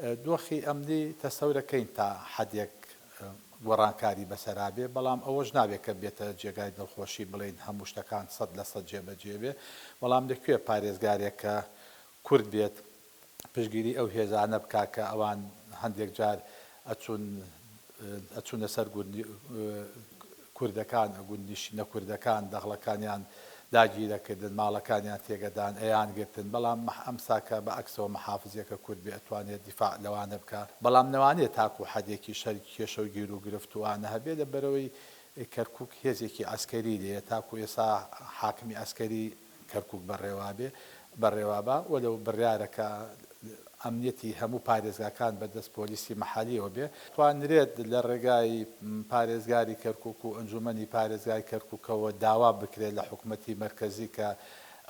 دۆخی ئەمنی تەسەورەکەین تا حەدێک گۆڕانکاری بەسەرابێ بەڵام ئەوەش نابێت کە بێتە جێگای دڵخۆشی بڵێن هەموو شتەکان 100% جێبەجێ بێ بەڵام لەکوێ پارێزگارێک کە کورد بێت پشگیری ئەو هێزانە بکا کە ئەوان هەندێک جار ئەچوونە سەر کوردەکان گوندیشینە کوردەکان دەغڵەکانیان داگیرەکردن ماڵەکانیان تێگەدان ئەیان گرتن بەڵام ئەمساکە بە ئەکسەوە محافزیەکە کورد بێ ئەتوانێت دیفاع لەوانە بکە بەڵام نەوانێت تاکو و حەدێکی شەر کێشە و گیر و گرفتوانە هەبێ لە بەرەوەی کەرکووک هێزێکی ئەسکەری لێ تاکو ئێستا حاکمی ئەسکەری کەرکووک بەڕێوابە وەلەو بڕیارەکە ئەمنیەتی هەموو پارێزگاکان بەدەست پۆلیسی مەحالیەوە بێ توانرێت لە ڕێگای پارێزگاری کەرکووک و ئەنجومەنی پارێزگای کەرکووکەوە داوا بکرێت لە حکوومەتی مەرکەزی کە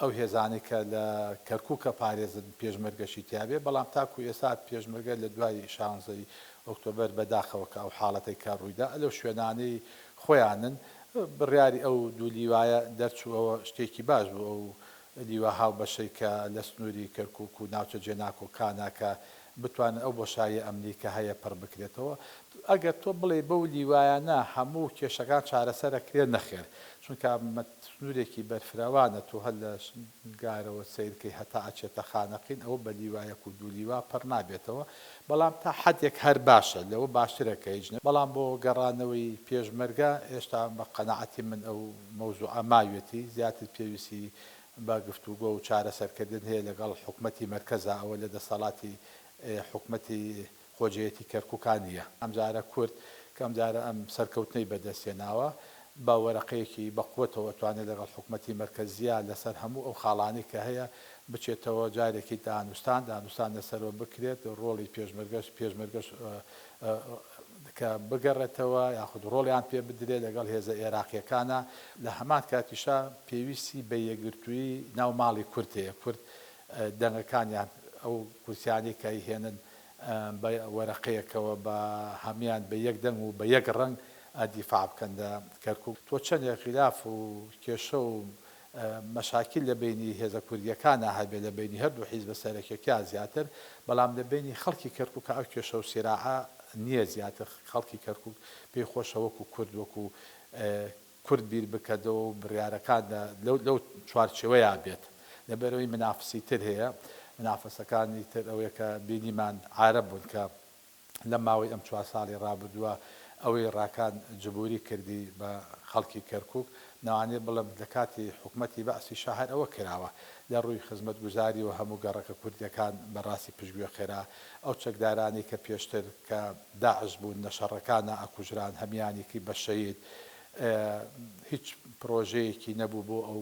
ئەو هێزانی کە لە کەرکووکە پارێزن پێشمەرگەشی تیاابێ بەڵام تاکو ئێستا پێشمەرگە لە دوای 16 ئۆکتۆبەر بەداخەوە کە ئەو حاڵەتی کار ڕوویدا لەو شوێنانەی خۆیانن بڕیاری ئەو دوو لیوایە دەرچووەوە شتێکی باش بوو ئەو لیوە هاو بەشەی کە لە سنووری کەرکووک و ناوچە جێناکۆکانە بتوانن ئەو بۆشایی ئەمنی کە هەیە پڕ بکرێتەوە ئەگەر تۆ بڵێ بەو لیوایانە هەموو کێشەکان چارەسەرەکرێت نەخێر چونکە سنوورێکی بەرفراوانە تۆ هەر لە گارەوە سیرکەی هەتا ئەچێتە خانەقین ئەوە بە لیوایەک و دوو لیوا پڕ نابێتەوە بەڵام تا حەدێک هەر باشە لەوە باشترەکە هیچنە بەڵام بۆ گەڕانەوەی پێشمەرگە ئێشتا بە قەنەعەتی من ئەو مەوزوع ئاماوێتی زیاتر پێویستی با گفتوگۆ و چارەسەرکردن هەیە لەگەڵ حکوومەتی مەرکەزە ئەوە لە دەسەڵاتی حکوومەتی خۆجێتی کەرکووکانیە ئەمجارە کورد کەم جارە ئەم سەرکەوتنەی بەدەستێناوە با وەرەقەیەکی بەقوتەوە توانێت لەگەڵ حکوومەتی مەرکەزیە لەسەر هەموو ئەو خاڵانی کە هەیە بچێتەوە جارێکی دانوستان لەسەرەوە بکرێت ڕۆڵی پێشمەرگەش کە بگەڕێتەوە یاخود ڕۆڵیان پێ بدرێت لەگەڵ هێزە عێراقیەکانە لە هەمان کاتیشا پێویستی بە یەکگرتووی ناو ماڵی کورد هەیە کورد دەنگەکانیان ئەو کورسیانی کە هێنن بە وەرەقەیەکەوە بە هەمان بە یەک دەنگ و بە یەک ڕنگ دیفاع بکەن لە کەرکووک تۆ چەندێک خلاف و کێشە و مەشاکل لە بینی هێزە کوردیەکانە هەبێ لە بینی هەردوو حیزبە سەرەکیەکە زیاتر بەڵام لە بینی خەڵکی کەرکووکە ئەو کێشە و سیراعە نییە زیاتر خەڵکی کەرکووک پێی خۆشە وەکو کورد وەکو کورد بیر بکەدەوە و بڕیارەکان لەو چوارچێوەیە بێت لەبەرەوەی منافسی تر هەیە منافەسەکانی تر ئەوەیە کە بینیمان عارە بوون کە لە ماوەی ئەم 4 ساڵی ڕابردووە ئەوەی ڕاکان جبوری کردی بە خەڵکی کەرکووک ناوانێت بڵم لە کاتی حکوومەتی بەعسی شاهر ئەوە کراوە لە ڕووی خزمەت گوزاری و هەموو گەڕەکە کوردیەکان بەڕاستی پشتگوێ خێرا ئەو چەکدارانی کە پێشتر کە داعش بوون نەشەڕەکانە ئەکوژران هەمیانێکی بە شەید هیچ پرۆژەیەکی نەبوو بۆ ئەو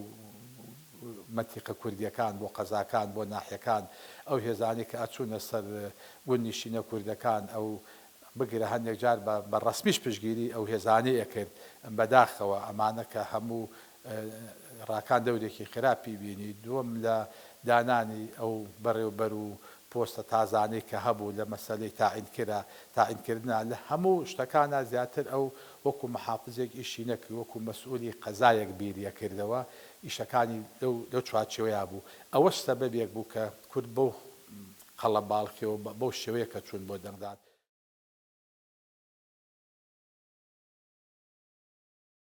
مەتیقە کوردیەکان بۆ قەزاکان بۆ ناحیەکان ئەو هێزانی کە ئەچوونە سەر گوندنیشینە کوردەکان ئەو بگرە هەندێک جار بە ڕسمیش پشگیری ئەو هێزانەیە کرد بەداخەوە ئەمانە کە هەموو ڕاکان دەورێکی خراپی بینی دووەم لە دانانی ئەو بەڕێوبەر و پۆستە تازانەی کە هەبوو لە مەسەلەی تاعینکردنا لە هەموو شتەکانە زیاتر ئەو وەکو محافزێک ئیشی نەکرد وەکو مەسئولی قەزایەک بیریە کردەوە ئیشەکانی لەو چوارچێوەیە بوو ئەوەش سەبەبێک بوو کە کورد بەو قەڵەباڵکیەوە بەو شێوەیە کە چوون بۆ دەنگدان